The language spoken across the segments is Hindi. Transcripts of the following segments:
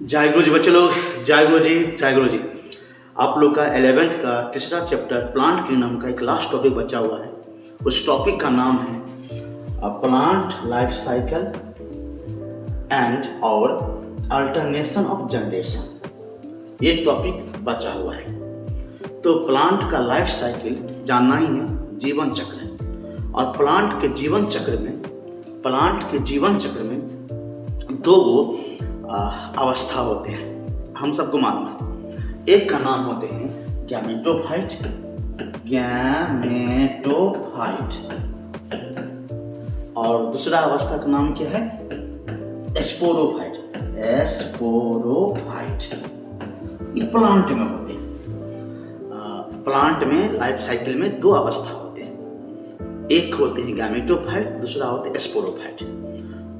जय गुरु जी बच्चे लोग, जय गुरु जी, जय गुरु जी। आप लोग का 11th का तीसरा चैप्टर प्लांट किंगडम का एक लास्ट टॉपिक बचा हुआ है। उस टॉपिक का नाम है प्लांट लाइफ साइकिल एंड और अल्टरनेशन ऑफ जनरेशन। ये टॉपिक बचा हुआ है। तो प्लांट का लाइफ साइकिल जानना ही है, जीवन चक्र है। और प्लांट के जीवन चक्र में दो अवस्था होते हैं, हम सबको मालूम है। एक का नाम होते हैं गैमेटोफाइट और दूसरा अवस्था का नाम क्या है? स्पोरोफाइट। ये प्लांट में होते हैं। प्लांट में लाइफ साइकिल में दो अवस्था होते हैं, एक होते हैं गैमेटोफाइट, दूसरा होते हैं स्पोरोफाइट।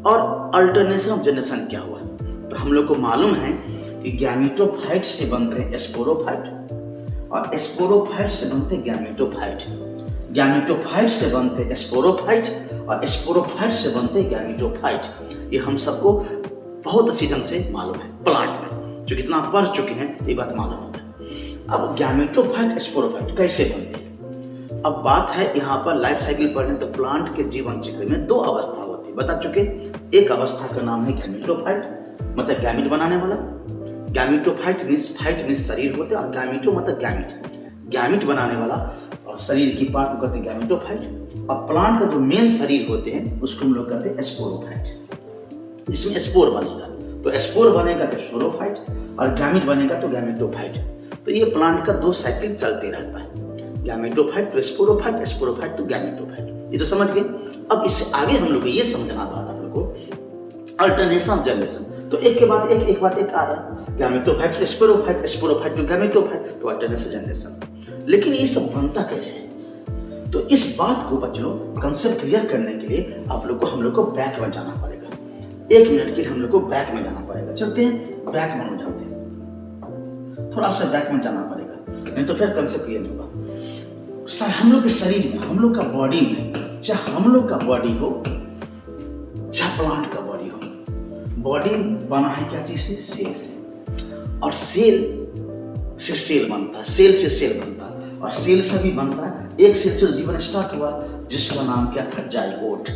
और अल्टरनेशन ऑफ जनरेशन क्या हुआ? तो हम लोग को मालूम है कि गैमेटोफाइट से बनते हैं स्पोरोफाइट और स्पोरोफाइट से बनते हैं गैमेटोफाइट। गैमेटोफाइट से बनते हैं स्पोरोफाइट और स्पोरोफाइट से बनते हैं गैमेटोफाइट। ये हम सबको बहुत अच्छी ढंग से मालूम है। प्लांट में जो कितना पढ़ चुके हैं ये बात मालूम है। अब गैमेटोफाइट स्पोरोफाइट कैसे बनते हैं? अब बात है यहाँ पर लाइफ साइकिल पढ़ने। तो प्लांट के जीवन चक्र में दो अवस्था होती है, बता चुके। एक अवस्था का नाम है गैमेटोफाइट, मतलब गैमिट बनाने वाला। गैमेटोफाइट मीन्स शरीर होते हैं और गैमिटो मतलब गैमिट बनाने वाला और शरीर की पार्ट को कहते हैं गैमेटोफाइट। और प्लांट का जो मेन शरीर होते हैं उसको हम लोग कहते हैं स्पोरोफाइट। इसमें स्पोर बनेगा तो स्पोर बनेगा तो स्पोरोफाइट और गैमिट बनेगा तो गैमेटोफाइट। तो ये प्लांट का दो साइकिल चलते रहता है, gametophyte to sporophyte, sporophyte to gametophyte. ये तो समझ गए। अब इससे आगे हम लोग को ये समझना बात आप लोग को अल्टरनेशन ऑफ जनरेशन। तो एक के बाद एक आया, gametophyte to sporophyte, sporophyte to gametophyte, तो अल्टरनेशन जनरेशन। लेकिन ये सब बनता कैसे है? तो इस बात को बच्चों कंसेप्ट क्लियर करने के लिए आप लोग को हम लोग को बैक में जाना पड़ेगा। 1 मिनट के लिए हम लोग को बैक में जाना पड़ेगा। चलते हैं, बैक में हो जाते हैं, थोड़ा सा बैक में जाना पड़ेगा, नहीं तो फिर कंसेप्ट क्लियर नहीं होगा। सर हम लोग के शरीर में, हम लोग का बॉडी में, चाहे हम लोग का बॉडी हो चाहे प्लांट का बॉडी हो, बॉडी बना है क्या चीज से? सेल से। और सेल से सेल बनता है, सेल से सेल बनता है और सेल से भी बनता है। एक सेल से जीवन स्टार्ट हुआ जिसका नाम क्या था? जाइगोट।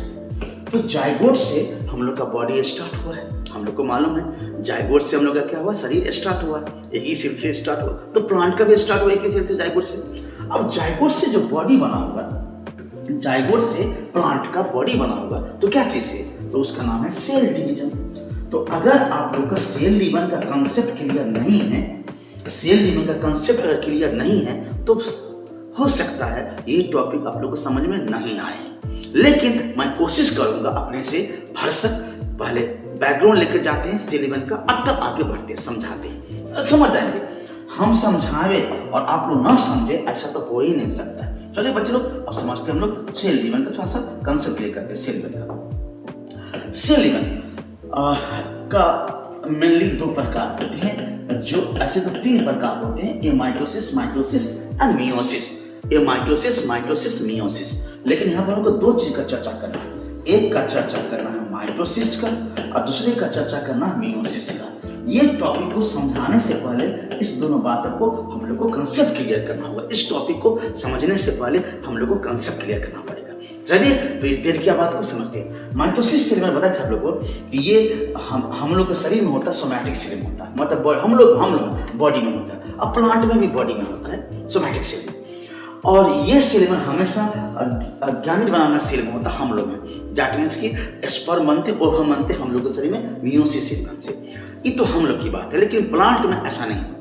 तो जाइगोट से हम लोग का बॉडी स्टार्ट हुआ है, हम लोग को मालूम है। जाइगोट से हम लोग का क्या हुआ? शरीर स्टार्ट हुआ, एक ही सेल से स्टार्ट हुआ। तो प्लांट का भी स्टार्ट हुआ एक ही सेल से, जाइगोट से। अब जाइगोट से जो बॉडी बना होगा, जाइगोट से प्लांट का बॉडी बना होगा, तो क्या चीज से? तो उसका नाम है सेल डिवीजन। तो अगर आप लोग का सेल डिवीजन का कंसेप्ट क्लियर नहीं है, सेल डिवीजन का कंसेप्ट अगर क्लियर नहीं है तो हो सकता है ये टॉपिक आप लोग को समझ में नहीं आए। लेकिन मैं कोशिश करूंगा अपने से भरसक। पहले बैकग्राउंड लेकर जाते हैं सेल डिवीजन का, अब तक आगे बढ़ते हैं, समझाते हैं, समझ जाएंगे। हम समझावे और आप लोग ना समझे ऐसा तो हो ही नहीं सकता है। चलिए बच्चे लोग अब समझते हैं हम लोग सेल डिवीजन का, थोड़ा सा कंसेप्ट क्लियर करते हैं सेल डिवीजन का। सेल डिवीजन का मेनली 2 प्रकार होते हैं, जो ऐसे तो 3 प्रकार होते हैं, amitosis and meiosis. Amitosis meiosis. लेकिन यहाँ पर हमको 2 चीज का चर्चा करना है। एक का चर्चा करना है माइटोसिस का और दूसरे का चर्चा करना है मियोसिस का। ये टॉपिक को समझाने से पहले इस दोनों बातों को हम लोग को कंसेप्ट क्लियर करना होगा। इस टॉपिक को समझने से पहले हम लोग को कंसेप्ट क्लियर करना पड़ेगा। चलिए तो इस देर क्या बात को समझते हैं। माइटोसिस से मैंने बताया था आप लोग को कि ये हम लोग के शरीर में होता है, सोमैटिक सेल में होता है, मतलब हम लोग बॉडी में होता है। अब प्लांट में भी बॉडी में होता है सोमैटिक सेल में। और ये सेल में हमेशा गैमेट बनाना सेल में होता है हम लोग में। दैट मीन्स कि स्पर्म बनते, ओवम बनते हम लोग के शरीर में मियोसिस सेल से। ये तो हम लोग की बात है। लेकिन प्लांट में ऐसा नहीं होता।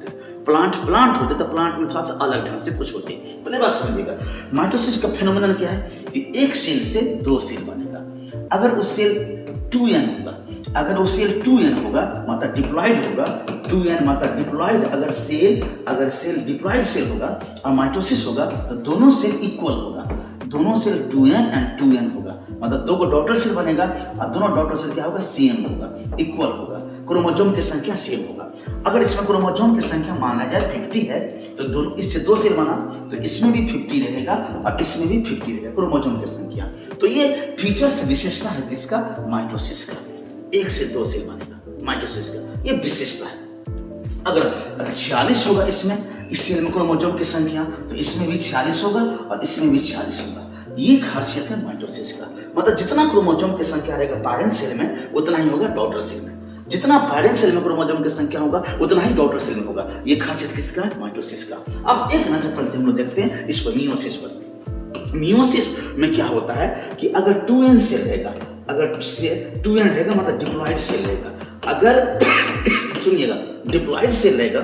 प्लांट होते तो प्लांट में थोड़ा सा अलग ढंग से कुछ होते हैं। पहले बात समझिएगा, माइटोसिस का फेनोमेनन क्या है कि एक सेल से 2 सेल बनेगा। अगर उस सेल 2n होगा, अगर वो सेल 2n होगा मतलब डिप्लॉइड होगा, 2n मतलब डिप्लॉइड। अगर सेल डिप्लॉइड सेल होगा और माइटोसिस होगा तो दोनों सेल इक्वल होगा, दोनों सेल 2n एंड 2n होगा, मतलब 2 डॉटर सेल बनेगा और दोनों डॉटर सेल क्या होगा? सेम होगा, इक्वल होगा। क्रोमोसोम की संख्या सेम होगा। अगर इसमें क्रोमोसोम की संख्या माना जाए 50 है तो दोनों इससे 2 सेल बना तो इसमें भी 50 रहेगा और इसमें भी 50 रहेगा क्रोमोसोम की संख्या। तो ये फीचर्स विशेषता है किसका? माइटोसिस का। 1 से 2 सेल बनेगा। माइटोसिस का, ये विशेषता है। अगर 46 होगा इसमें, इस सेल में क्रोमोसोम की संख्या, तो इसमें भी 46 होगा और इसमें भी 46 होगा। ये खासियत है माइटोसिस का। मतलब जितना क्रोमोसोम की संख्या रहेगा पेरेंट सेल में, उतना ही होगा डॉटर सेल में। जितना पेरेंट सेल में क्रोमोसोम की संख्या होगा, उतना ही डॉटर सेल में होगा। ये खासियत किसका है? माइटोसिस का। अब एक नजर पड़ते हम लोग देखते हैं इस पर, मियोसिस पर। मियोसिस में क्या होता है कि अगर 2n सेल रहेगा, अगर 2n रहेगा मतलब डिप्लॉइड सेल रहेगा। अगर सुनिएगा, डिप्लॉइड सेल रहेगा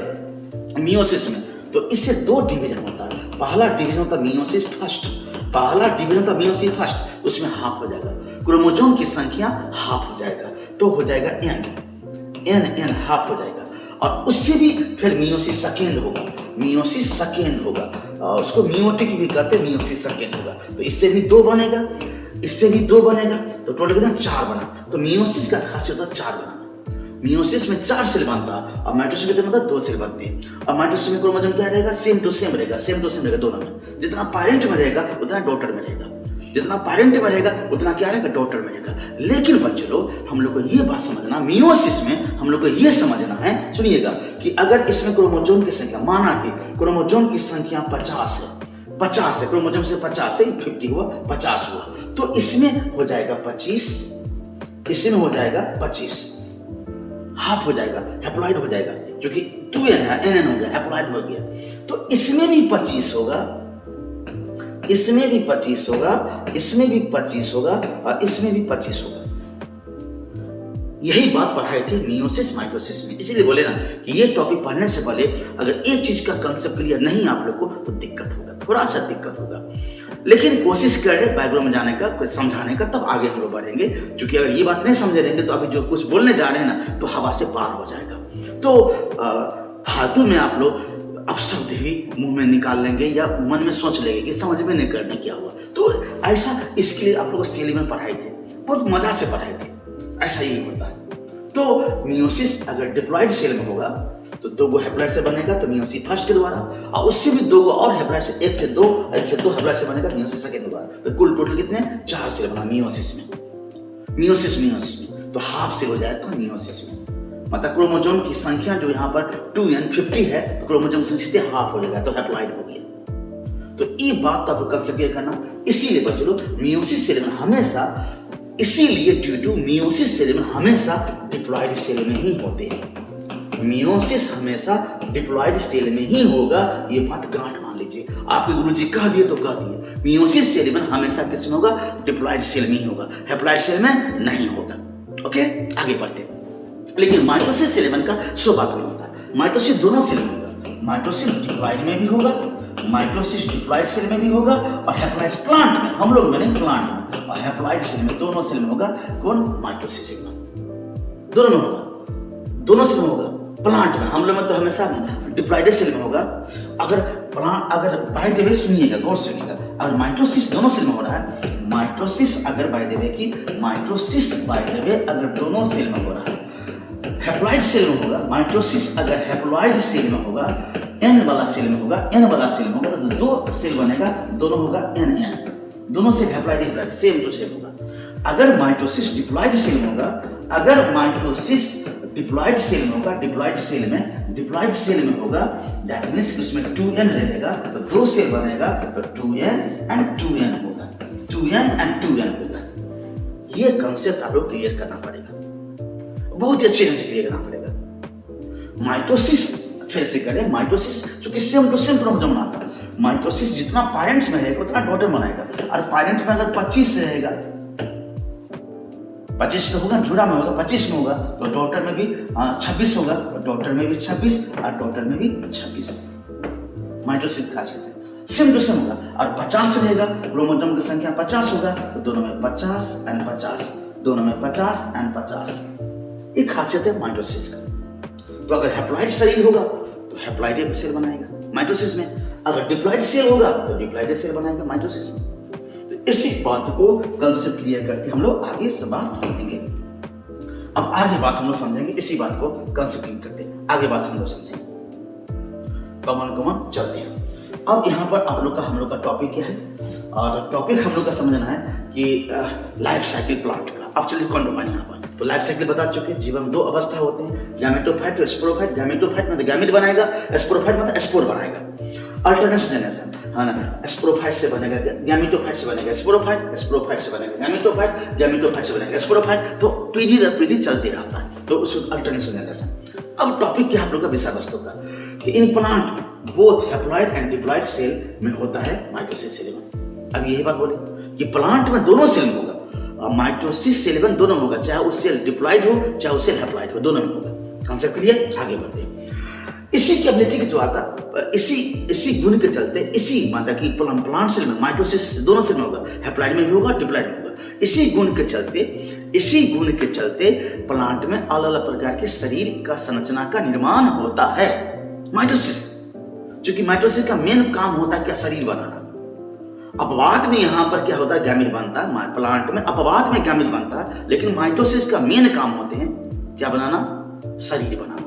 मियोसिस में, तो इससे 2 डिवीजन होता है। पहला डिवीजन होता है मियोसिस फर्स्ट, पहला डिवीजन होता है मियोसिस फर्स्ट, उसमें हाफ हो जाएगा, क्रोमोसोम की संख्या हाफ हो जाएगा, तो हो जाएगा n हाफ हो जाएगा। और उससे भी फिर मियोसिस सेकेंड होगा, मियोसिस सेकेंड होगा, और उसको मियोटिक भी कहते हैं, मियोसिस सेकेंड होगा। तो इससे भी 2 बनेगा, इससे भी 2 बनेगा, तो टोटल कितना? 4 बना। तो मियोसिस का खासियत होता है 4 बनाना। मियोसिस में 4 सेल बनता है और माइटोसिस में मतलब 2 सेल बनते हैं। और माइटोसिस में क्रोमोसोम क्या रहेगा? सेम टू सेम रहेगा, सेम टू सेम रहेगा दोनों में। जितना पेरेंट में रहेगा उतना डॉटर में रहेगा, जितना पेरेंट में रहेगा उतना क्या रहेगा? डॉटर में रहेगा। लेकिन बच्चों लोग, हम लोग को ये बात समझना, मियोसिस में हम लोग को ये समझना है, सुनिएगा, कि अगर इसमें क्रोमोसोम की संख्या, माना कि क्रोमोसोम की संख्या 50 है, 50 है, क्रोमोसोम से 50 से 50 हुआ, 50 हुआ, तो इसमें हो जाएगा 25, इसमें हो जाएगा 25, हाफ हो जाएगा, हैप्लॉइड हो जाएगा, जो कि 2n है, nn हो गया, हैप्लॉइड हो गया। तो इसमें भी 25 होगा, इसमें भी 25 होगा, इसमें भी 25 होगा और इसमें भी 25 होगा। यही बात पढ़ाई थी मियोसिस माइटोसिस में। इसीलिए बोले ना कि ये टॉपिक पढ़ने से पहले अगर एक चीज का कंसेप्ट क्लियर नहीं आप लोग को, तो दिक्कत होगा, थोड़ा सा दिक्कत होगा। लेकिन कोशिश कर रहे बैकग्राउंड में जाने का, कुछ समझाने का, तब आगे हम लोग बढ़ेंगे। क्योंकि अगर ये बात नहीं समझे रहेंगे तो अभी जो कुछ बोलने जा रहे हैं ना, तो हवा से पार हो जाएगा। तो फालतू में आप लोग अब शब्द भी मुंह में निकाल लेंगे या मन में सोच लेंगे कि समझ में नहीं करने क्या हुआ। तो ऐसा, इसके लिए आप लोग सेल में पढ़ाई थे, बहुत मजा से पढ़ाई थे, ऐसा ही होता है। तो मियोसिस अगर डिप्लॉइड सेल में होगा तो 2 हैप्लॉइड से बनेगा, तो मियोसिस फर्स्ट के द्वारा, और उससे भी 2 और हैप्लॉइड से, 1 से 2 हैप्लॉइड से बनेगा मियोसिस सेकंड के द्वारा। तो कुल टोटल कितने? 4 सेल बना मियोसिस में। मियोसिस में तो हाफ सेल हो जाएगा मियोसिस में। मतलब क्रोमोसोम की संख्या जो यहाँ पर 2n 50 है, तो क्रोमोसोम की संख्या हाफ हो जाएगा, तो हैप्लॉइड हो गया। तो ये बात तो आप कर सके करना। इसीलिए बच्चों, मियोसिस सेल में हमेशा, इसीलिए ड्यू टू मियोसिस सेल में हमेशा डिप्लॉइड सेल में ही होते हैं। मियोसिस हमेशा डिप्लॉइड सेल में ही होगा, ये बात गांठ मान लीजिए। आपके गुरुजी कह दिए तो कह दिए, मियोसिस सेल में हमेशा किसमें होगा? डिप्लॉइड सेल में ही होगा, हैप्लॉइड सेल में नहीं होगा। ओके, आगे बढ़ते हैं। लेकिन माइटोसिस सेल में का सो बात नहीं होता है। माइटोसिस दोनों सेल में होगा, माइटोसिस डिप्लॉइड में भी होगा, माइटोसिस डिप्लॉइड सेल में भी होगा, और हैप्लॉइड प्लांट में, हम लोग में नहीं, प्लांट में, और हैप्लॉइड सेल में, दोनों सेल में होगा। कौन? माइटोसिस सेल में, दोनों में होगा, दोनों सेल में होगा। प्लांट में, हम लोग में तो हमेशा डिप्लॉइड सेल में होगा। अगर प्लांट, अगर बाय द वे सुनिएगा, गौर सुनिएगा, अगर माइटोसिस दोनों सेल में हो रहा है, माइटोसिस अगर बाय द वे की, माइटोसिस बाय द वे अगर दोनों सेल में हो रहा है, हैप्लॉइड सेल में होगा, माइटोसिस अगर हैप्लॉइड सेल में होगा, n वाला सेल में होगा, n वाला सेल में होगा, तो 2 सेल बनेगा, दोनों होगा n, दोनों cell haploid same to same होगा। अगर माइटोसिस डिप्लॉइड सेल में होगा, अगर माइटोसिस डिप्लॉइड सेल में होगा, डिप्लॉइड सेल में होगा, दैट मींस उसमें 2n रहेगा, तो 2 सेल बनेगा, तो 2n and 2n होगा, 2n and 2n होगा। ये कंसेप्ट आप लोग क्लियर करना पड़ेगा, बहुत ही अच्छे ढंग से क्लियर करना पड़ेगा। माइटोसिस फिर से करें, माइटोसिस चूंकि सेम टू सेम क्रोमोसोम बनाता है, माइटोसिस जितना पेरेंट्स में रहेगा उतना डॉटर बनाएगा। और पेरेंट में अगर 25 रहेगा, 25 में होगा, जुड़ा में होगा, 25 में होगा, तो डॉटर में भी 26 होगा, तो डॉटर में भी 26 और डॉटर में भी 26। माइटोसिस खासियत है, सेम टू सेम होगा। और 50 रहेगा, क्रोमोसोम की संख्या 50 होगा, तो दोनों में 50 एंड 50, दोनों में 50 एंड 50। ये खासियत है माइटोसिस का। तो अगर हैप्लॉइड सेल होगा तो हैप्लॉइड सेल बनाएगा माइटोसिस में, अगर डिप्लॉइड सेल होगा तो डिप्लॉइड सेल बनाएगा माइटोसिस में। तो इसी बात को कंसेप्ट क्लियर करके हम लोग आगे से बात समझेंगे। अब आगे बात हम लोग समझेंगे, इसी बात को कंसेप्ट क्लियर करते आगे बात हम लोग समझेंगे। कमन चलते हैं। अब यहाँ पर आप लोग का, हम लोग का टॉपिक क्या है, और टॉपिक हम लोग का समझना है कि लाइफ साइकिल प्लांट का। अब चलिए कौन यहाँ पर तो लाइफ साइकिल बता चुके हैं, जीवन में 2 अवस्था होते हैं, गैमेटोफाइट और स्पोरोफाइट। गैमेटोफाइट मतलब गैमेट बनाएगा, स्पोरोफाइट मतलब स्पोर बनाएगा। अल्टरनेट जनरेशन है ना, स्पोरोफाइट से बनेगा गैमेटोफाइट से बनेगा स्पोरोफाइट, स्पोरोफाइट से बनेगा गैमेटोफाइट, गैमेटोफाइट से बनेगा स्पोरोफाइट। तो पीढ़ी दर पीढ़ी चलती रहता है, तो उसको अल्टरनेट जनरेशन। अब टॉपिक क्या आप लोग का विषय वस्तु का कि इन प्लांट में both haploid and diploid cell में होता है माइटोसिस सेल इवन। अब यही बात बोले कि प्लांट में दोनों सेल में होगा, माइटोसिस सेल इवन दोनों में होगा, चाहे वो सेल डिप्लॉइड हो चाहे वो सेल हैप्लॉइड हो, दोनों में होगा। Concept clear? आगे बढ़ते हैं। इसी कैपेबिलिटी के जो आता इसी गुण के चलते इसी माता की प्लांट सेल में माइटोसिस दोनों सेल में होगा, हैप्लॉइड में भी होगा डिप्लॉइड में होगा। इसी गुण के चलते प्लांट में अलग अलग प्रकार के शरीर का संरचना का निर्माण होता है। माइटोसिस, क्योंकि माइटोसिस का मेन काम होता है क्या? शरीर बनाना। अपवाद में यहाँ पर क्या होता है? गैमेट बनता है। प्लांट में अपवाद में गैमेट बनता है, लेकिन माइटोसिस का मेन काम होते हैं क्या बनाना? शरीर बनाना।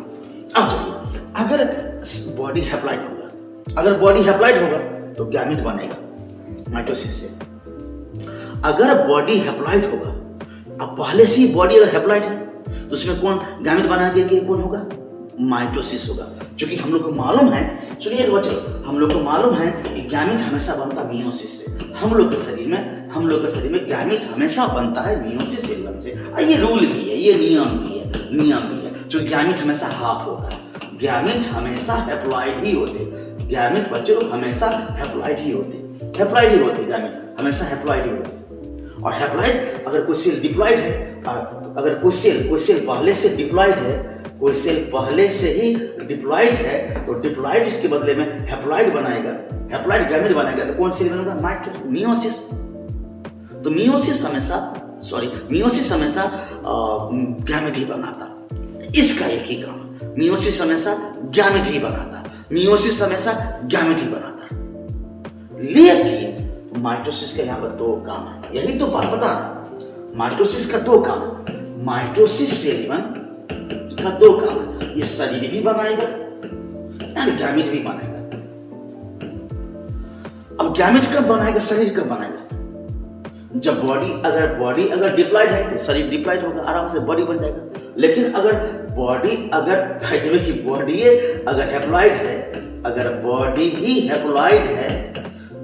अब चलिए, अगर बॉडी हैप्लॉइड होगा तो गैमेट बनेगा माइटोसिस से। अगर बॉडी हैप्लॉइड होगा, अब पहले से ही बॉडी अगर हैप्लॉइड है तो उसमें कौन गैमेट बनाने के कौन होगा? माइटोसिस होगा। क्योंकि हम लोग को मालूम है, सुनिए बच्चों, हम लोग को मालूम है कि गैमेट हमेशा बनता मियोसिस से। हम लोग के शरीर में गैमेट हमेशा बनता है मियोसिस सेल से। ये रूल भी है, ये नियम भी है। जो गैमेट हमेशा हाफ होता है, गैमेट हमेशा हैप्लॉइड ही होते। गैमेट बच्चों हमेशा हैप्लॉइड ही होते, गैमेट हमेशा हैप्लॉइड ही होते। और हैप्लॉइड अगर कोई सेल डिप्लॉइड है, अगर कोई सेल पहले से डिप्लॉइड है, कोई सेल पहले से ही डिप्लॉइड है, तो डिप्लॉइड के बदले में हैप्लॉइड बनाएगा, हैप्लॉइड गैमेट बनाएगा, तो कौन सेल बनेगा? मियोसिस। तो मियोसिस हमेशा गैमेट ही बनाता। इसका एक ही काम, मियोसिस हमेशा गैमेट ही बनाता। लेकिन माइटोसिस का यहाँ पर 2 काम है। यही तो बात बता रहा, माइटोसिस का 2 काम है। माइटोसिस सेल का 2 काम है, ये शरीर भी बनाएगा और गैमेट भी बनाएगा। अब गैमेट कब बनाएगा, शरीर कब बनाएगा? जब बॉडी अगर डिप्लॉइड है तो शरीर डिप्लॉइड होगा, आराम से बॉडी बन जाएगा। लेकिन अगर बॉडी ही हैप्लॉइड है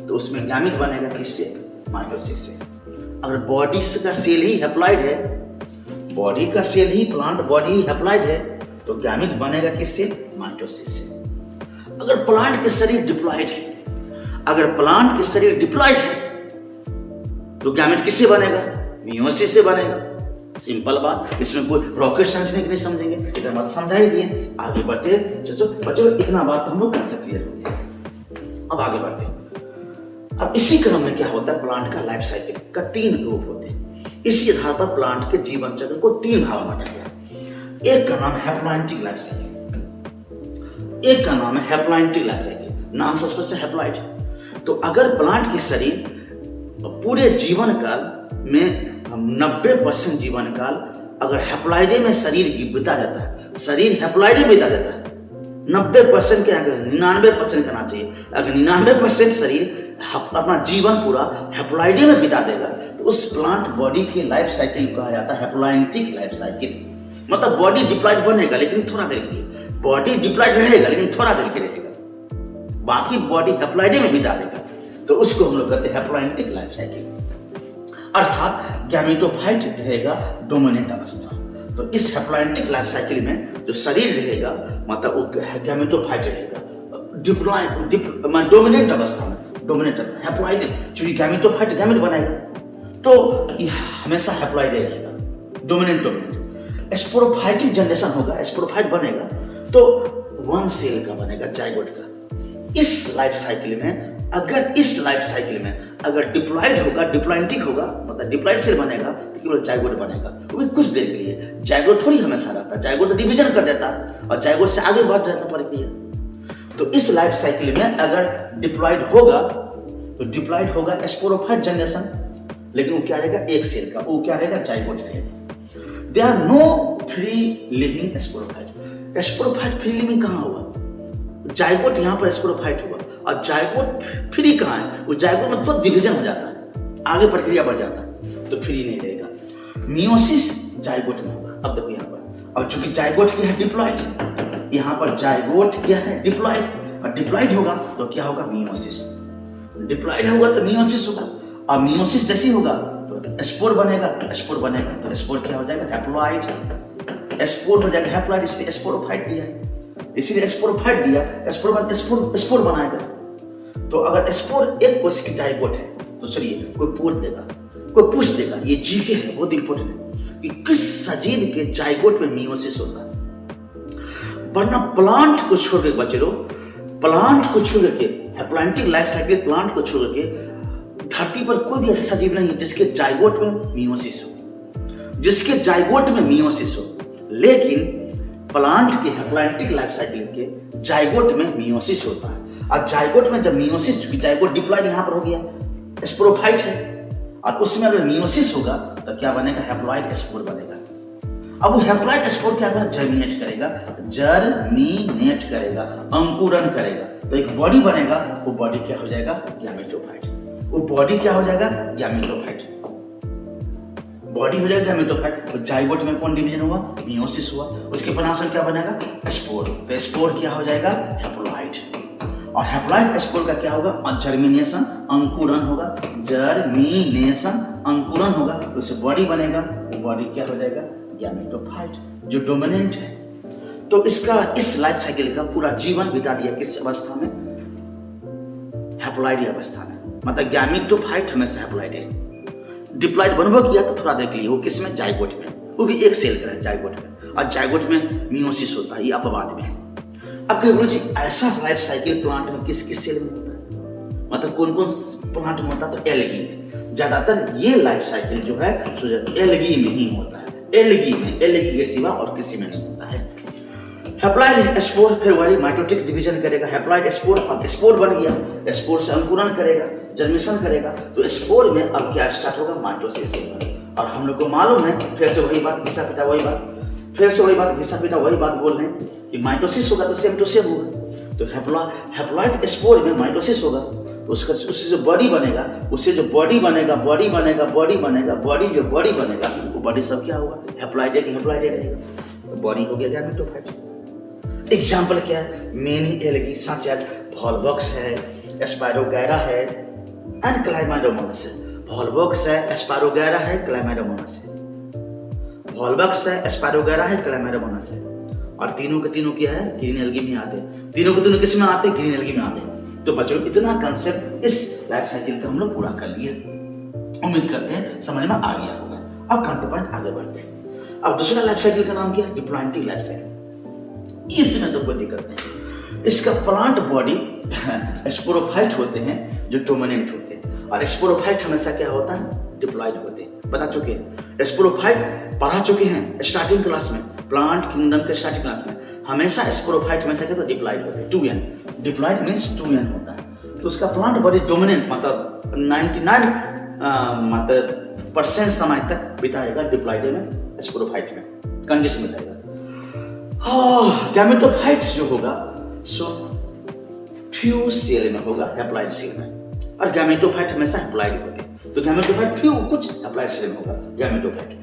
तो उसमें गैमेट बनेगा किससे? माइटोसिस से। अगर बॉडी का सेल ही हैप्लॉइड है, प्लांट बॉडी ही हैप्लॉइड है, तो गैमेट बनेगा किससे? माइटोसिस से। अगर प्लांट के शरीर डिप्लॉइड है, तो गैमेट किससे बनेगा? मियोसिस से बनेगा। सिंपल बात, इसमें कोई रॉकेट साइंस नहीं समझेंगे, इतना बात समझा ही दिए। आगे बढ़ते बच्चों, इतना बात हम लोग कैसे क्लियर हो गया। अब आगे बढ़ते हैं। अब इसी क्रम में क्या होता है? प्लांट का लाइफ साइकिल का 3 रूप होते हैं। इसी आधार पर प्लांट के जीवन चक्र को 3 भाग में बांटा गया। एक का नाम है हैप्लॉइडिक लाइफ साइकिल, नाम से स्पष्ट है, हैप्लॉइड। तो अगर प्लांट के शरीर पूरे जीवन काल में 90% जीवन काल अगर हैप्लॉइड में शरीर बिता जाता है, 90% के अगर 99% करना चाहिए। अगर 99% शरीर अपना जीवन पूरा हैप्लॉइड में बिता देगा तो उस प्लांट बॉडी के लाइफ साइकिल कहा जाता है हैप्लॉइडिक लाइफ साइकिल। मतलब बॉडी डिप्लॉइड बनेगा लेकिन थोड़ा देर के लिए, बॉडी डिप्लॉइड रहेगा लेकिन थोड़ा देर के रहेगा, बाकी बॉडी हैप्लॉइड में बिता देगा, तो उसको हम लोग कहते हैं हैप्लॉइडिक लाइफ साइकिल। अर्थात गैमेटोफाइट रहेगा डोमिनेंट अवस्था। तो इस हैप्लॉइडिक लाइफ साइकिल में जो शरीर रहेगा मतलब वो गैमेटोफाइट रहेगा, डोमिनेंट अवस्था में, हैप्लॉइड, चूंकि गैमेटोफाइट गैमेट बनाएगा तो ये हमेशा हैप्लॉइड रहेगा, डोमिनेंट। स्पोरोफाइटिक जनरेशन होगा, स्पोरोफाइट बनेगा तो 1 सेल का बनेगा, जाइगोट का। इस लाइफ साइकिल में अगर डिप्लॉइड होगा, डिप्लॉइडिक होगा मतलब डिप्लॉइड सेल बनेगा तो केवल जाइगोट बनेगा, वो भी कुछ देर के लिए। जाइगोट थोड़ी हमेशा रहता है, जाइगोट डिवीजन कर देता है और जाइगोट से आगे बढ़ जाता प्रक्रिया। तो इस लाइफ साइकिल में अगर डिप्लॉइड होगा तो डिप्लॉइड होगा स्पोरोफाइट जनरेशन, लेकिन वो क्या रहेगा? 1 सेल का, वो क्या रहेगा? जाइगोट रहेगा। They are no free living sporophyte. Sporophyte free living कहाँ हुआ? जाइगोट यहाँ पर स्पोरोफाइट हुआ और जाइगोट फ्री कहाँ है? वो जाइगोट में तो डिवीजन हो जाता है, आगे प्रक्रिया बढ़ जाता है, तो फ्री नहीं रहेगा। मियोसिस जाइगोट में होगा। अब देखो यहाँ पर, अब चूंकि जाइगोट क्या है, डिप्लॉइड, यहाँ पर जाइगोट क्या है, डिप्लॉइड, और डिप्लॉइड होगा तो क्या होगा, मियोसिस। डिप्लॉइड होगा तो मियोसिस होगा, और मियोसिस जैसी होगा तो स्पोर बनेगा, स्पोर बनेगा तो स्पोर क्या हो जाएगा, हैप्लॉइड। स्पोर हो जाएगा हैप्लॉइड, इसलिए स्पोरोफाइट दिया है, इसीलिए स्पोरोफाइट दिया। स्पोर बनाएगा। तो अगर स्पोर एक कोश की जाइगोट है तो चलिए कोई पूछ देगा, ये जीके है, बहुत इंपॉर्टेंट है कि किस सजीव के जाइगोट में मियोसिस होता है। वरना प्लांट को छोड़ के बच्चे लोग, प्लांट को छोड़ के, हैप्लॉइडिक लाइफ साइकिल प्लांट को छोड़ के धरती पर कोई भी ऐसा सजीव नहीं है जिसके जाइगोट में मियोसिस हो, जिसके जाइगोट में मियोसिस हो। लेकिन प्लांट के हैप्लॉइडिक लाइफ साइकिल के जाइगोट में मियोसिस होता है। और जाइगोट में जब मियोसिस, चूंकि जाइगोट डिप्लॉइड यहाँ पर हो गया, स्पोरोफाइट है, और उसमें अगर मियोसिस होगा तो क्या बनेगा, हैप्लॉइड स्पोर बनेगा। अब वो हैप्लॉइड स्पोर क्या करेगा, जर्मिनेट करेगा, अंकुरण करेगा, तो एक बॉडी बनेगा। वो बॉडी क्या हो जाएगा, गैमेटोफाइट। वो बॉडी क्या हो जाएगा, गैमेटोफाइट। बॉडी हो जाएगा गैमेटोफाइट। तो जाइगोट में कौन डिवीजन हुआ, मियोसिस हुआ, उसके परिणाम क्या बनेगा, स्पोर। तो स्पोर क्या हो जाएगा, हैप्लॉइड। और हैप्लॉइड स्पोर का क्या होगा, जर्मिनेशन, अंकुरण होगा, जर्मिनेशन अंकुरण होगा, तो उससे बॉडी बनेगा। वो बॉडी क्या हो जाएगा, गैमेटोफाइट, जो डोमिनेंट है। तो इसका, इस लाइफ साइकिल का पूरा जीवन बिता दिया किस अवस्था में, हैप्लॉइड अवस्था में। मतलब गैमेटोफाइट हमेशा हैप्लॉइड है। डिप्लॉइड बनवा किया तो थोड़ा देख लिए, वो किस में, जाइगोट में, वो भी एक सेल का है जाइगोट में, और जाइगोट में मियोसिस होता है, ये अपवाद में है। अब कहीं बोलो जी ऐसा लाइफ साइकिल प्लांट में किस किस सेल में होता है, मतलब कौन कौन प्लांट में होता है, तो एल्गी में। ज्यादातर ये लाइफ साइकिल जो है एल्गी में ही होता है, एल्गी के सिवा और किसी में नहीं होता है। हैप्लॉइड स्पोर फिर वही माइटोटिक डिवीजन करेगा, हैप्लॉइड स्पोर, अब स्पोर बन गया, स्पोर से अंकुरण करेगा, जर्मिनेशन करेगा, तो स्पोर में अब क्या स्टार्ट होगा, माइटोसिस। और हम लोग को मालूम है, फिर से वही बात घिसा पिटा वही बात बोल रहे हैं कि माइटोसिस होगा तो सेम टू सेम होगा। तो हैप्लॉइड स्पोर में माइटोसिस होगा तो उससे जो बॉडी बनेगा, बॉडी बनेगा, वो बॉडी सब क्या होगा, हैप्लॉइड रहेगा, बॉडी हो गया गैमेटोफाइट। एग्जाम्पल क्या है, many algae such as Volvox है, स्पायरोगैरा है एंड क्लाइमेडोमोनास है। वॉल्वॉक्स है, स्पायरोगैरा है, क्लाइमेडोमोनास है। वॉल्वॉक्स है, स्पायरोगैरा है, क्लाइमेडोमोनास है। और तीनों के तीनों क्या है, ग्रीन एल्गी में आते हैं। तीनों के तीनों किस में आते हैं, ग्रीन एल्गी में आते हैं। तो बच्चों इतना कंसेप्ट इस लाइफ साइकिल का हम लोग पूरा कर लिए, उम्मीद करते हैं समझ में आ गया होगा। अब काउंटर पॉइंट आगे बढ़ते हैं। अब दूसरा लाइफ साइकिल का नाम क्या है, डिप्लॉइडिक लाइफ साइकिल। इसमें तो कोई दिक्कत नहीं, इसका प्लांट बॉडी स्पोरोफाइट होते हैं जो डोमिनेंट होते हैं, और स्पोरोफाइट हमेशा क्या होता है, डिप्लॉइड होते हैं। बता चुके हैं, स्पोरोफाइट पढ़ा चुके हैं स्टार्टिंग क्लास में, प्लांट किंगडम के स्टार्टिंग क्लास में। हमेशा स्पोरोफाइट हमेशा क्या, तो डिप्लॉइड होते हैं, 2n, डिप्लॉइड मींस 2n होता है। तो उसका प्लांट बॉडी डोमिनेंट, मतलब 99 मतलब % समय तक बिताएगा डिप्लॉइड में, स्पोरोफाइट में कंडीशन में रहेगा। गैमेटोफाइट्स जो होगा सो फ्यू सेल में होगा, हैप्लॉइड सेल में, और गैमेटोफाइट हमेशा हैप्लॉइड होते हैं। तो गैमेटोफाइट फ्यू कुछ हैप्लॉइड सेल में होगा, गैमेटोफाइट में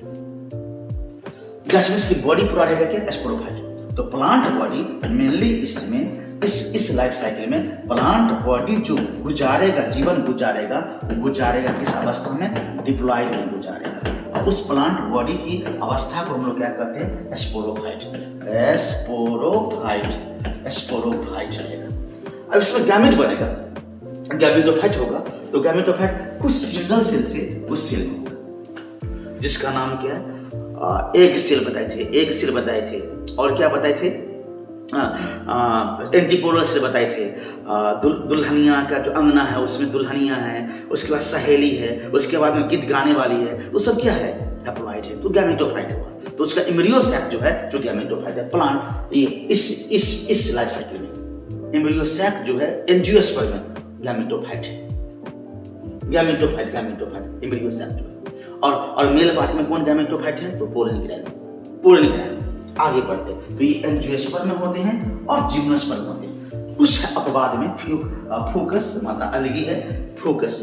की बॉडी पूरा रहेगा क्या, स्पोरोफाइट। तो प्लांट बॉडी मेनली इसमें इस लाइफ साइकिल में प्लांट बॉडी जो गुजारेगा, जीवन गुजारेगा, वो गुजारेगा किस अवस्था में, डिप्लॉइड में गुजारेगा। और उस प्लांट बॉडी की अवस्था को हम लोग क्या कहते हैं, स्पोरोफाइट रहेगा। अब इसमें गैमेट बनेगा, गैमेटोफाइट होगा, तो गैमेटोफाइट कुछ सिंगल सेल से उस सेल में होगा, जिसका नाम क्या है, एग सेल बताए थे, और क्या बताए थे, एंटीपोलर सेल बताए थे। दुल्हनिया का जो अंगना है उसमें दुल्हनिया है, उसके बाद सहेली है, उसके बाद में गीत गाने वाली है, तो सब क्या है, हैप्लॉइड है, तो गैमेटोफाइट हुआ। तो उसका एम्ब्रियो सैक जो है, जो गैमेटोफाइट है, प्लांट ये इस लाइफ साइकिल में एम्ब्रियो सैक जो है एंजियोस्पर्म में गैमेटोफाइट है, गैमेटोफाइट एम्ब्रियो सैक जो है। और मेल पार्ट में कौन गैमेटोफाइट है, तो पोलन ग्रैंड। आगे बढ़ते तो ये एंजियोस्पर्म में होते हैं और जिम्नोस्पर्म होते हैं। कुछ अपवाद में फ्यूकस, मतलब अलगी है, फ्यूकस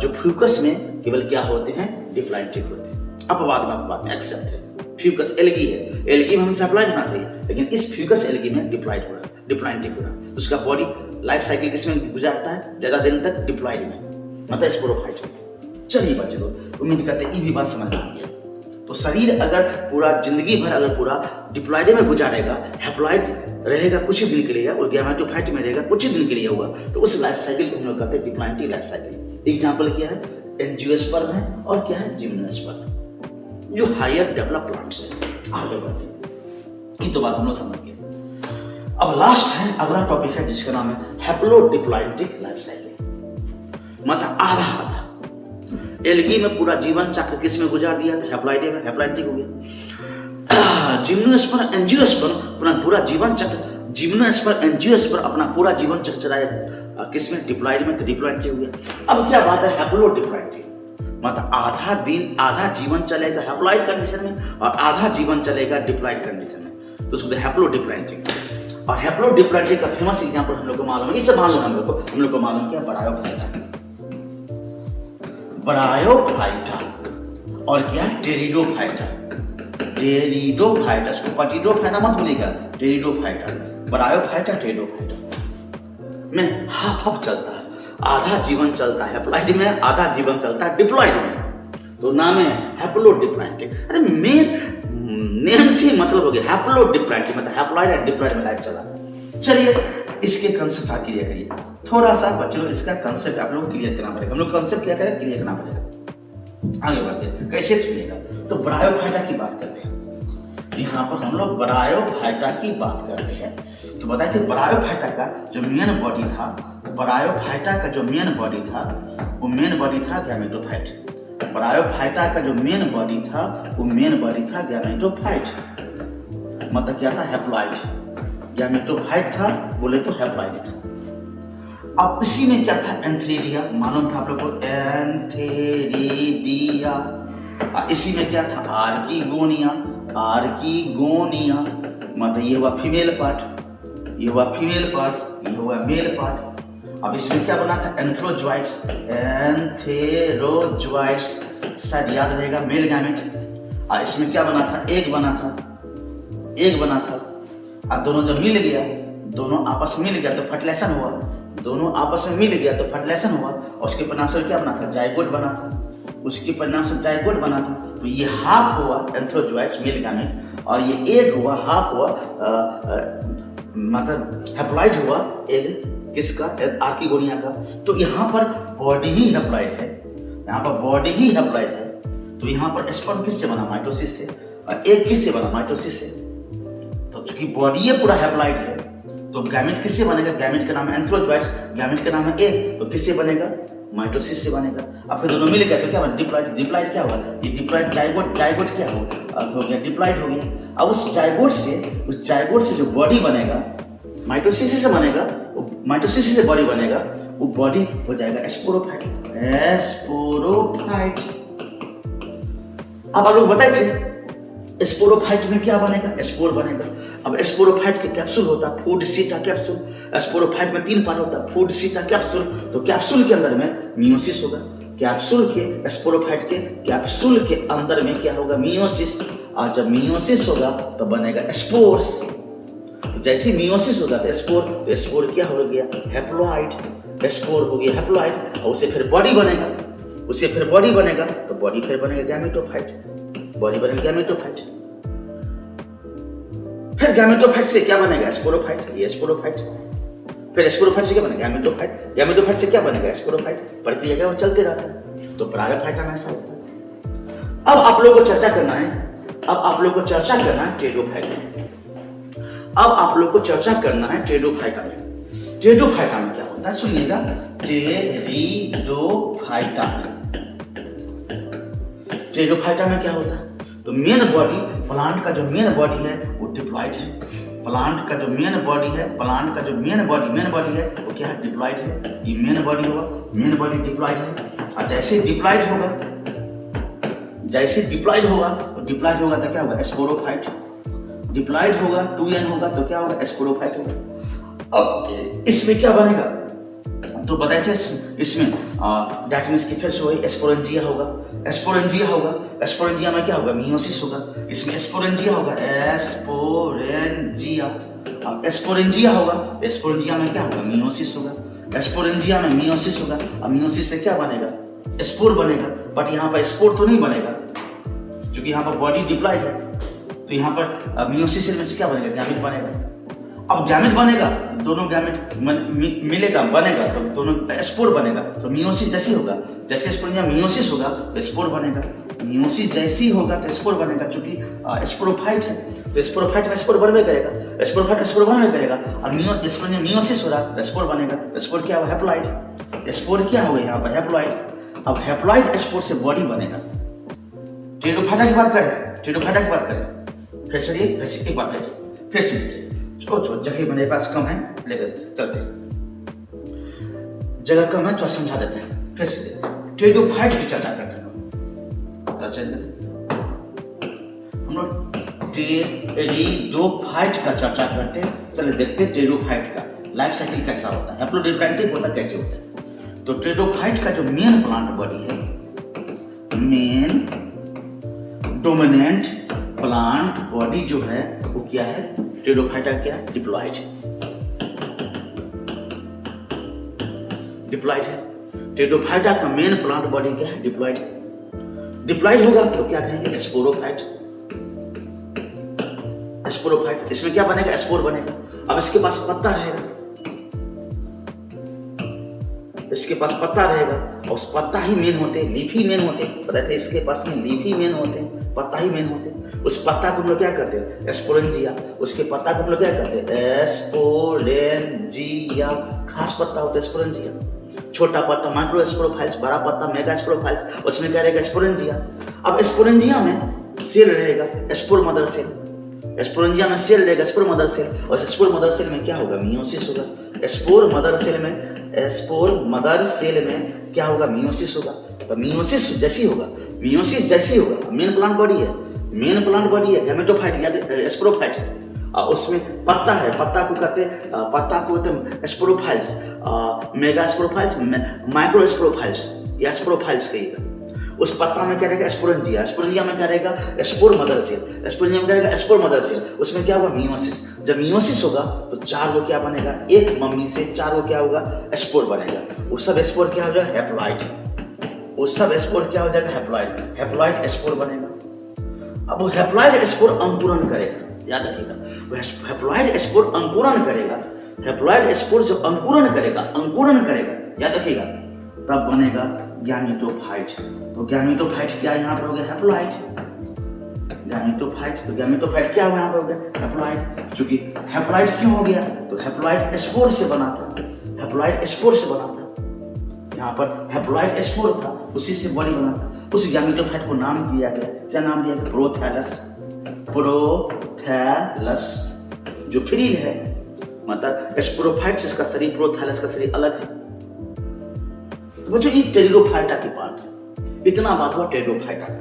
जो फ्यूकस में केवल क्या होते हैं, डिप्लॉइडिक होते हैं। अपवाद में एक्सेप्ट है। फ्यूकस एल्गी है, एल्गी में हमसे अप्लाइड होना चाहिए, लेकिन इस फ्यूकस एल्गी में डिप्लॉइड हो रहा है, डिप्लॉइंटिक हो रहा है। तो उसका बॉडी लाइफ साइकिल किसमें गुजारता है? ज्यादा दिन तक डिप्लॉइड में, मतलब स्पोरोफाइट में। चलिए बच्चों, उम्मीद करते हैं ये भी बात समझ में आ गया। तो शरीर अगर पूरा जिंदगी भर अगर पूरा डिप्लॉइड में गुजारेगा, हैप्लॉइड रहेगा कुछ ही दिन के लिए और गैमेटोफाइट में रहेगा कुछ ही दिन के लिए होगा, तो उस लाइफ साइकिल को हम लोग कहते हैं डिप्लॉइंटिक लाइफ साइकिल। एग्जाम्पल क्या है? एंजियोस्पर्म है और क्या है? जिम्नोस्पर्म, जो हायर डेवलप प्लांट्स है। आगे बढ़ते हैं, ये तो बात हम लोग समझ गए। अब लास्ट है, अगला टॉपिक है जिसका नाम है हैप्लोडिप्लॉइंटिक लाइफ साइकिल, मतलब आधा आधा। एल्गी में पूरा जीवन चक्र किस में गुजार दिया था? हैप्लॉइड में, हैप्लॉइंटिक हो गया। जिम्नोस्पर्म एंजियोस्पर्म अपना पूरा जीवन चक्र, जिम्नोस्पर्म एंजियोस्पर्म अपना पूरा जीवन चक्र चलाया किसमें? डिप्लॉइड में, तो डिप्लॉइंटिक हो गया। अब क्या बात है? हैप्लोडिप्लॉइंटिक, मतलब आधा दिन आधा जीवन चलेगा हैप्लॉइड कंडीशन में और आधा जीवन चलेगा डिप्लॉइड कंडीशन में, तो उसको हैप्लोडिप्लॉइंटिक। और हैप्लोडिप्लॉइंटिक का फेमस एग्जांपल हम लोग को मालूम है, इससे मालूम है हम लोग को मालूम क्या? ब्रायोफाइटा, ब्रायोफाइटा और क्या? टेरिडोफाइटा, टेरिडोफाइटा, उसको पटिडोफाइटा मत भूलिएगा, टेरिडोफाइटा, ब्रायोफाइटा, टेरिडोफाइटा में हाफ चलता है, आधा जीवन चलता है हैप्लॉइड में, आधा जीवन चलता है डिप्लॉइड में, तो नाम है हैप्लोडिप्लॉइंटिक। अरे मेन नेम से मतलब हो गया हैप्लोडिप्लॉइंटिक, मतलब हैप्लॉइड एंड डिप्लॉइड में लाइफ चला। चलिए इसके कंसेप्ट आप क्लियर करिए थोड़ा सा बच्चों, इसका कंसेप्ट आप लोग क्लियर करना पड़ेगा, हम लोग कंसेप्ट क्या करें? क्लियर करना पड़ेगा। आगे बढ़ते हैं, कैसे सुनिएगा। तो ब्रायोफाइटा की बात करते हैं, यहाँ पर हम लोग ब्रायोफाइटा की बात करते हैं। तो बताए थे ब्रायोफाइटा का जो मेन बॉडी था, ब्रायोफाइटा का जो मेन बॉडी था वो मेन बॉडी था गैमेटोफाइट। ब्रायोफाइटा का जो मेन बॉडी था वो मेन बॉडी था गैमेटोफाइट, मतलब क्या था? हैप्लॉइड। गैमेटोफाइट था बोले तो हैप्लॉइड था। अब इसी में क्या था? एंथेरिडिया, मालूम था आप लोग को? एंथेरिडिया। इसी में क्या था? आर्किगोनिया, आर्किगोनिया, मतलब ये हुआ फीमेल पार्ट, ये हुआ फीमेल पार्ट, ये हुआ मेल पार्ट। अब इसमें क्या बना था? एंथेरोजोइड्स, एंथेरोजोइड्स शायद याद रहेगा, मेल गैमेट। और इसमें क्या बना था? एग बना था, एग बना था। अब दोनों जब मिल गया, दोनों आपस में मिल गया तो फर्टिलाइजेशन हुआ, दोनों आपस में मिल गया तो फर्टिलाइजेशन हुआ, और उसके परिणाम से क्या बना था? जाइगोट बना था, उसके परिणाम से जाइगोट बना था। तो ये हाफ हुआ एंथेरोजोइड्स मेल गैमेट, और ये एग हुआ, हाफ हुआ मतलब हैप्लॉइड हुआ एग किसका? आर्किगोनिया का। तो यहाँ पर बॉडी ही हैप्लॉइड है, यहाँ पर बॉडी ही हैप्लॉइड है। तो यहाँ पर स्पर्म किससे बना? माइटोसिस से। और एग किससे बना? माइटोसिस से। तो चूंकि बॉडी ये पूरा हैप्लॉइड है तो गैमेट किससे बनेगा? गैमेट का नाम है एंथेरोजोइड्स, गैमेट का नाम है एग, तो किससे बनेगा? माइटोसिस से बनेगा। अब फिर दोनों मिल गया तो क्या बना? डिप्लॉइड। डिप्लॉइड क्या हुआ? ये डिप्लॉइड जाइगोट, जाइगोट क्या हो गया? डिप्लॉइड हो गया। अब उस जाइगोट से जो बॉडी बनेगा माइटोसिस से बनेगा, वो माइटोसिस से बॉडी बनेगा, वो बॉडी हो जाएगा स्पोरोफाइट, स्पोरोफाइट। अब आप लोग बताए थे स्पोरोफाइट में क्या बनेगा? स्पोर बनेगा। अब स्पोरोफाइट के कैप्सूल होता है, फूड सीटा कैप्सूल। स्पोरोफाइट में 3 पार्ट होता है, फूड सीटा कैप्सूल। तो कैप्सूल के अंदर में मियोसिस होगा, कैप्सूल के स्पोरोफाइट के कैप्सूल के अंदर में क्या होगा? मियोसिस। और जब मियोसिस होगा तो बनेगा स्पोर्स। जैसे मियोसिस होगा तो स्पोर क्या हो गया? हैप्लॉइड। स्पोर हो गया हैप्लॉइड, और उसे फिर बॉडी बनेगा, उसे फिर बॉडी बनेगा तो बॉडी फिर बनेगा गैमेटोफाइट, बॉडी बनेगा गैमेटोफाइट। फिर गैमेटोफाइट से क्या बनेगा? स्पोरोफाइट, ये स्पोरोफाइट। फिर स्पोरोफाइट से क्या बनेगा? गैमेटोफाइट। गैमेटोफाइट से क्या बनेगा? स्पोरोफाइट। प्रक्रिया क्या वो चलते रहता है। तो ब्रायोफाइटा में ऐसा होता है। अब आप लोगों को चर्चा करना है, अब आप लोगों को चर्चा करना है टेरिडोफाइटा में। अब आप लोग को चर्चा करना है टेरिडोफाइटा में। टेरिडोफाइटा में क्या होता है? सुनिएगा, टेरिडोफाइटा में, टेरिडोफाइटा में क्या होता है? तो मेन बॉडी, प्लांट का जो मेन बॉडी है वो डिप्लॉइड है। प्लांट का जो मेन बॉडी है, प्लांट का जो मेन बॉडी है वो क्या है? डिप्लॉइड है। ये मेन बॉडी होगा, मेन बॉडी डिप्लॉइड है। और जैसे डिप्लॉइड होगा, जैसे डिप्लॉइड होगा तो डिप्लॉइड होगा तो क्या होगा? स्पोरोफाइट। डिप्लॉइड होगा 2n होगा तो क्या होगा? स्पोरोफाइट होगा। अब इसमें क्या बनेगा? तो बताए थे इसमें डेट मीन्स की फिर से वही एस्पोरेंजिया होगा, एस्पोरेंजिया होगा, एस्पोरेंजिया में क्या होगा, मियोसिस होगा, इसमें एस्पोरेंजिया होगा, एस्पोरेंजिया, एस्पोरेंजिया होगा, एस्पोरेंजिया में क्या होगा, मियोसिस होगा, एस्पोरेंजिया में मियोसिस होगा, अब मियोसिस से क्या बनेगा, स्पोर बनेगा, बट यहाँ पर स्पोर तो नहीं बनेगा क्योंकि यहाँ पर बॉडी डिप्लॉयड है, तो यहाँ पर मियोसिस में से क्या बनेगा, गैमेट बनेगा। अब गैमेट बनेगा, दोनों गैमेट मिलेगा, बनेगा तो दोनों स्पोर बनेगा, तो मियोसिस जैसी होगा, जैसे स्पोरेंजिया मियोसिस होगा तो स्पोर बनेगा, मियोसिस जैसी होगा तो स्पोर बनेगा, क्योंकि स्पोरोफाइट है तो स्पोरोफाइट में स्पोर बनवे करेगा, स्पोरोफाइट में स्पोर बनवे करेगा, और स्पोरेंजिया मियोसिस हो रहा तो स्पोर बनेगा, तो स्पोर क्या हुआ, हैप्लॉइड, स्पोर क्या हुआ यहाँ पर, हैप्लॉइड। अब हैप्लॉइड स्पोर से बॉडी बनेगा। टेरिडोफाइटा की बात करें, टेरिडोफाइटा की बात करें, फिर से एक बार फिर से छोड़ जगह मेरे पास कम है, लेकर चलते हैं, जगह कम है तो समझा देते हैं। फिर से टेरिडोफाइट की चर्चा करते हैं, हम लोग टेरिडोफाइट का चर्चा करते हैं। चलिए देखते हैं टेरिडोफाइट का लाइफ साइकिल कैसा होता है, हैप्लोडिप्लॉइडिक होता कैसे होता है। तो टेरिडोफाइट का जो मेन प्लांट बॉडी है, मेन डोमिनेंट प्लांट बॉडी जो है वो क्या है, टेरिडोफाइटा क्या है, डिप्लॉयड है, डिप्लॉयड है। टेरिडोफाइटा का मेन प्लांट बॉडी क्या है, डिप्लॉयड है। डिप्लॉयड होगा तो क्या कहेंगे, स्पोरोफाइट, स्पोरोफाइट। इसमें क्या बनेगा, स्पोर बनेगा। अब इसके पास पत्ता रहेगा, इसके पास पत्ता रहेगा, और उस पत्ता ही मेन होते हैं, लीफ ही मेन होते हैं, पता है इसके पास में लीफ ही मेन होते हैं, पत्ता ही मेन होते हैं। उस पत्ता को हम लोग क्या करते हैं, एस्पोरेंजिया, उसके पत्ता को हम लोग क्या करते हैं, एस्पोरेंजिया, खास पत्ता होता है एस्पोरेंजिया, छोटा पत्ता माइक्रो एस्पोरोफाइल्स, बड़ा पत्ता मेगा एस्पोरोफाइल्स, उसमें क्या रहेगा, एस्पोरेंजिया। अब एस्पोरेंजिया में सेल रहेगा, स्पोर मदर सेल, एस्पोरेंजिया में सेल रहेगा, स्पोर मदर सेल, और स्पोर मदर सेल में क्या होगा, मियोसिस होगा। स्पोर मदर सेल में क्या होगा, मियोसिस होगा। तो मियोसिस जैसी होगा, मियोसिस जैसी होगा, मेन प्लांट बॉडी है, मेन प्लांट बॉडी है, गैमेटोफाइट या स्पोरोफाइट, उसमें पत्ता है, पत्ता को कहते हैं स्पोरोफाइल्स, मेगा स्पोरोफाइल्स, माइक्रो स्पोरोफाइल्स या स्पोरोफाइल्स कहिएगा। उस पत्ता में क्या रहेगा, स्पोरेंजिया, स्पोरेंजिया में क्या रहेगा, स्पोर मदर सेल, स्पोरेंजिया में क्या रहेगा, स्पोर मदर सेल, उसमें क्या होगा, मियोसिस। जब मियोसिस होगा तो चार को क्या बनेगा, एक मम्मी से चार को क्या होगा, स्पोर बनेगा। वो सब स्पोर क्या हो जाएगा, हैप्लॉइड, वो सब स्पोर क्या हो जाएगा, हैप्लॉइड, हैप्लॉइड स्पोर बनेगा। अब वो हैप्लॉइड स्पोर अंकुरन करेगा, याद रखिएगा, वो हैप्लॉइड स्पोर अंकुरन करेगा, हैप्लॉइड स्पोर जब अंकुरन करेगा, याद रखिएगा, तब बनेगा गैमेटोफाइट। तो गैमेटोफाइट क्या यहाँ पर हो गया, हैप्लॉइड, गैमेटोफाइट। तो गैमेटोफाइट क्या हुआ यहाँ पर हो गया, हैप्लॉइड। चूंकि हैप्लॉइड क्यों हो गया, तो हैप्लॉइड स्पोर से बना था, हैप्लॉइड स्पोर से बना था, यहाँ पर हैप्लॉइड स्पोर था, उसी से बॉडी बना था। उस गैमेटोफाइट को नाम दिया गया, क्या नाम दिया गया, प्रोथैलस, प्रोथैलस, जो फ्रील है, मतलब स्पोरोफाइट से इसका शरीर, प्रोथैलस का शरीर अलग है। तो बच्चों ये टेरिडोफाइटा की पार्ट है। इतना बात हुआ टेरिडोफाइटा का,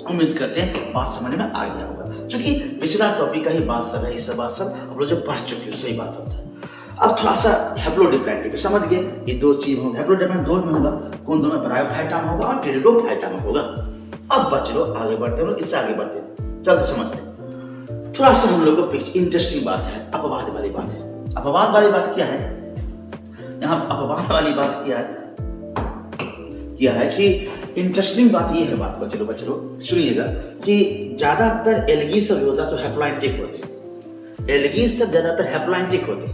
उम्मीद करते हैं बात समझ में आ गया होगा। क्योंकि पिछला टॉपिक का ही बात सब है, सब हम लोग जो पढ़ चुके हैं सही बात सब था। अब थोड़ा सा हैप्लोडिप्लॉइडिक समझ गए, ये दो चीज होंगे, हैप्लोडिप्लॉइडिक दो में होगा, कौन दोनों, ब्रायोफाइटा में होगा और टेरिडोफाइटा में होगा। अब बच्चों आगे बढ़ते हैं, इससे आगे बढ़ते हैं, चलते समझते हैं। थोड़ा सा हम लोग को इंटरेस्टिंग बात है, अपवाद वाली बात है। अपवाद वाली बात क्या है, यहाँ अपवाद वाली बात क्या है कि इंटरेस्टिंग बात ये है, बात बच्चों सुनिएगा, कि ज्यादातर एल्गी सब होता है तो हैप्लॉइडिक होते हैं, एल्गी सब ज्यादातर हैप्लॉइडिक होते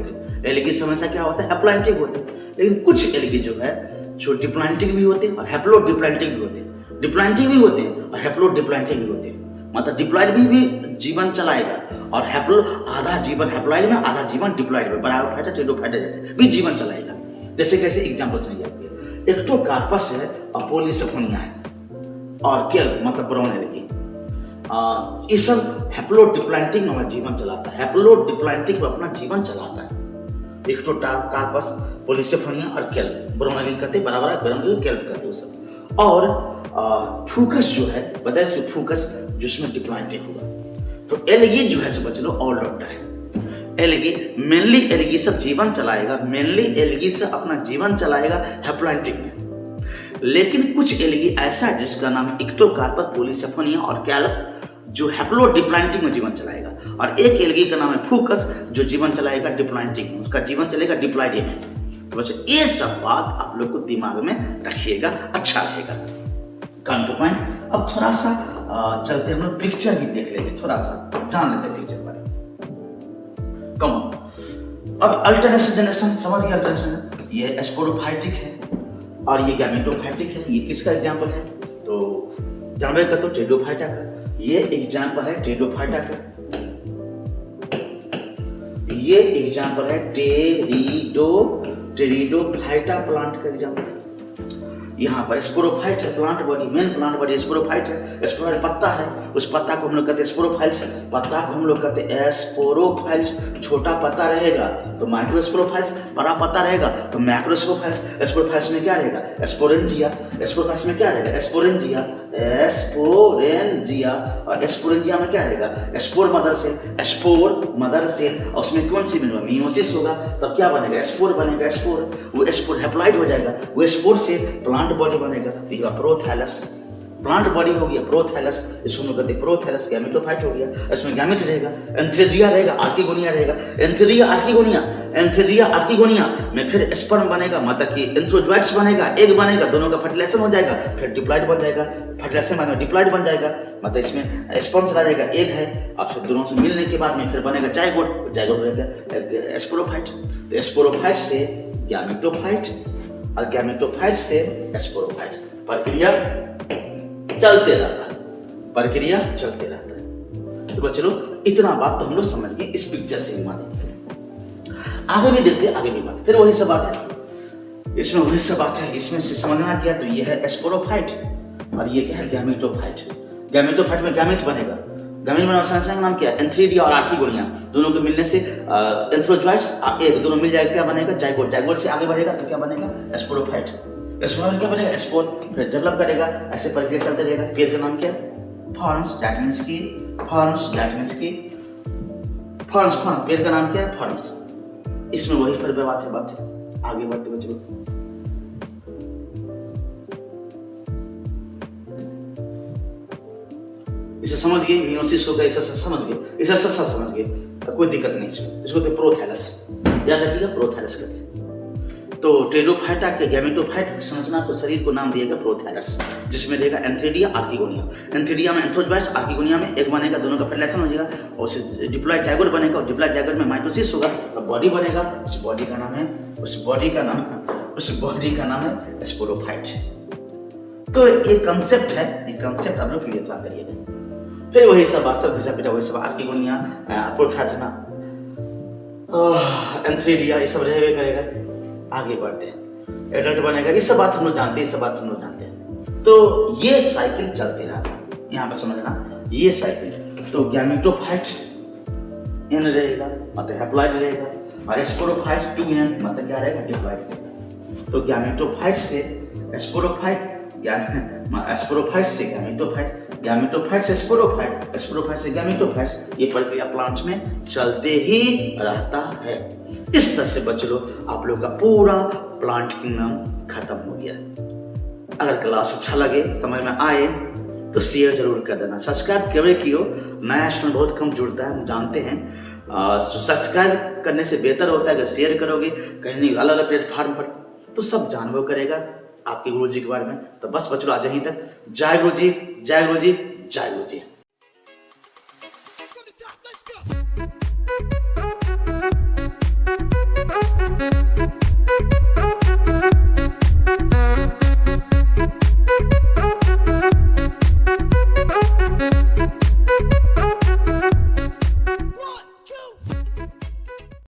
हैं, एल्गी हमेशा क्या होता है, हैप्लॉइडिक होते हैं। लेकिन कुछ एल्गी जो है जो डिप्लॉइडिक भी होते हैं और हैप्लोडिप्लॉइडिक भी होते हैं, डिप्लॉइडिक भी होते हैं और हैप्लोडिप्लॉइडिक भी होते हैं। मतलब डिप्लॉइड भी जीवन चलाएगा और हैप्लो आधा जीवन हैप्लॉइड में, आधा जीवन डिप्लॉइड में, ब्रायोफाइटा टेरिडोफाइटा जैसे भी जीवन चलाएगा। जैसे कैसे एग्जांपल सुनिए आपके, एक्टोकार्पस है और पोलिसोफोनिया है और केल्प मतलब ब्राउन एल्गी, ये सब हैप्लोडिप्लॉइडिक में जीवन चलाता है, हैप्लोडिप्लॉइडिक में अपना जीवन चलाता है। एक्टोकार्पस, पोलिसोफोनिया और केल्प, ब्राउन एल्गी कहते हैं, बराबर ब्राउन एल्गी केल्प कहते हैं सब। और फ्यूकस जो है, बताइए कि फ्यूकस जिसमें डिप्लॉइडिक होगा। तो एल्गी जो है बच्चों ऑलराउंडर है, एल्गी, मेनली एल्गी सब जीवन चलाएगा, मेनली एल्गी से अपना जीवन चलाएगा हैप्लॉइंटिक में। लेकिन कुछ एल्गी ऐसा है जिसका नाम है इक्टोकार्पस, पॉलीसेफोनिया और कैलप, जो हैप्लोडिप्लॉइंटिक में जीवन चलाएगा, और एक एल्गी का नाम है फूकस जो जीवन चलाएगा डिप्लॉइंटिक में, उसका जीवन चलेगा डिप्लॉइडी में। तो बच्चों ये सब बात आप लोग को दिमाग में रखिएगा, अच्छा रहेगा। कान टू पॉइंट। अब थोड़ा सा चलते हम लोग पिक्चर भी देख लेंगे, थोड़ा सा जान लेते हैं पिक्चर बारे। Come on. अब अल्टरनेशन जनरेशन समझ गए, अल्टरनेशन ये स्पोरोफाइटिक है और ये गैमेटोफाइटिक है। ये किसका एग्जाम्पल है? तो जानवर का तो टेरिडोफाइटा का, ये एग्जाम्पल है टेरिडोफाइटा का, ये एग्जाम्पल है टेरिडोफाइटा प्लांट का एग्जाम्पल है। यहाँ पर स्पोरोफाइट है, plant body, main plant body sporophyte है। स्पोरोफाइट पत्ता है, उस पत्ता को हम लोग कहते हैं स्पोरोफाइल्स, पत्ता को हम लोग कहते हैं स्पोरोफाइल्स। छोटा पत्ता रहेगा तो माइक्रोस्पोरोफाइल्स, बड़ा पत्ता रहेगा तो मैक्रोस्पोरोफाइल्स। स्पोरोफाइल्स में क्या रहेगा? स्पोरेंजिया। स्पोरोफाइल्स में क्या रहेगा? Sporangia, sporangia. और स्पोरेंजिया में क्या रहेगा? Spore mother cell, spore mother cell. और उसमें कौन सी बनेगा? मियोसिस होगा, तब क्या बनेगा? स्पोर बनेगा। स्पोर, वो स्पोर हैप्लॉइड हो जाएगा, वो स्पोर से प्लांट बॉडी बनेगा, तो प्रोथैलस। प्लांट बॉडी हो गया प्रोथैलस, इसको कहते हैं प्रोथैलस। गैमेटोफाइट हो गया, इसमें गैमेट रहेगा, एंथ्रेडिया रहेगा, आर्किगोनिया रहेगा। एंथ्रेडिया आर्किगोनिया, एंथ्रेडिया आर्किगोनिया में फिर स्पर्म बनेगा, मतलब कि एंथ्रोजोइट्स बनेगा, एग बनेगा, दोनों का फर्टिलाइजेशन हो जाएगा, फिर डिप्लॉइड बन जाएगा, फर्टिलाइजेशन बनेगा, डिप्लॉइड बन जाएगा, मतलब इसमें स्पर्म चला जाएगा, एग है, और फिर दोनों से मिलने के बाद में फिर बनेगा जाइगोट, जाइगोट रहेगा स्पोरोफाइट। तो स्पोरोफाइट से गैमेटोफाइट और गैमेटोफाइट से स्पोरोफाइट, प्रक्रिया चलते रहता है, प्रक्रिया चलते रहता है। तो चलो इतना बात तो हम लोग समझ गए इस पिक्चर से। आगे भी देखते हैं, आगे भी बात, फिर वही सब बात है, इसमें वही सब बात है। इसमें से समझना क्या, तो ये है स्पोरोफाइट और ये क्या है? गैमेटोफाइट। गैमेटोफाइट में गैमेट बनेगा, गैमेट बना का नाम क्या है? एंथ्रेडिया और आर्किगोनिया, दोनों के मिलने से एंथ्रोजोइट्स एक दोनों मिल जाएगा, क्या बनेगा? जाइगोट। जाइगोट से आगे बढ़ेगा तो क्या बनेगा? स्पोरोफाइट। स्पोरोफाइट क्या बनेगा? स्पोर, फिर डेवलप करेगा, ऐसे प्रक्रिया चलते रहेगा। पेड़ का नाम क्या है? फर्न्स, दैट मींस की फर्न्स, दैट मींस की फर्न्स। फर्न, पेड़ का नाम क्या है? फर्न्स। इसमें वही पर बात है, आगे बढ़ते हुए चलो। इसे समझ गए, मियोसिस हो गया, इसे समझ गए, इसे सब समझ गए, कोई दिक्कत नहीं इसमें। इसको तो प्रोथैलस, याद रखिएगा, प्रोथैलस कहते हैं। तो टेरिडोफाइटा के गैमेटोफाइट संरचना को, शरीर को नाम दिएगा प्रोथैलस, जिसमें रहेगा एंथ्रेडिया, आर्किगोनिया। एंथ्रेडिया में एंथ्रोजोइट्स, आर्किगोनिया में एग बनेगा, दोनों का फर्टिलाइजेशन हो जाएगा, और उससे डिप्लॉइड जाइगोट बनेगा, और डिप्लॉइड जाइगोट में माइटोसिस होगा, तो बॉडी बनेगा। उस बॉडी का नाम है स्पोरोफाइट। तो ये कंसेप्ट है, ये कंसेप्ट आप लोग क्लियर करिएगा। फिर वही सब बात, सब घिसा पिटा वही सब, आर्किगोनिया, प्रोथैजना, एंथ्रेडिया, ये सब रहेगा करेगा। आगे बढ़ते हैं, एडल्ट बनेगा, ये सब बात हम लोग जानते हैं, सब बात हम लोग जानते हैं। तो ये साइकिल चलते रहता है, यहाँ पर समझना, ये साइकिल। तो गैमेटोफाइट एन रहेगा, मतलब हैप्लॉइड रहेगा, और स्पोरोफाइट 2n, मतलब क्या रहेगा? डिप्लॉइड रहेगा। तो गैमेटोफाइट से स्पोरोफाइट, स्पोरोफाइट से गैमेटोफाइट, गैमेटोफाइट से स्पोरोफाइट, स्पोरोफाइट से गैमेटोफाइट, ये प्रक्रिया प्लांट में चलते ही रहता है। इस तरह से बच्चों आप लोग का पूरा प्लांट किंगडम खत्म हो गया। अगर क्लास अच्छा लगे, समझ में आए, तो शेयर जरूर कर देना। सब्सक्राइब क्यों कियो, नया स्टूडेंट बहुत कम जुड़ता है, हम जानते हैं। सब्सक्राइब करने से बेहतर होता है अगर शेयर करोगे कहीं नहीं, अलग अलग प्लेटफॉर्म पर, तो सब जानवर करेगा आपके गुरु जी के बारे में। तो बस बच्चों आज यहीं तक। जय गुरु जी, जय गुरु जी, जय गुरु जी।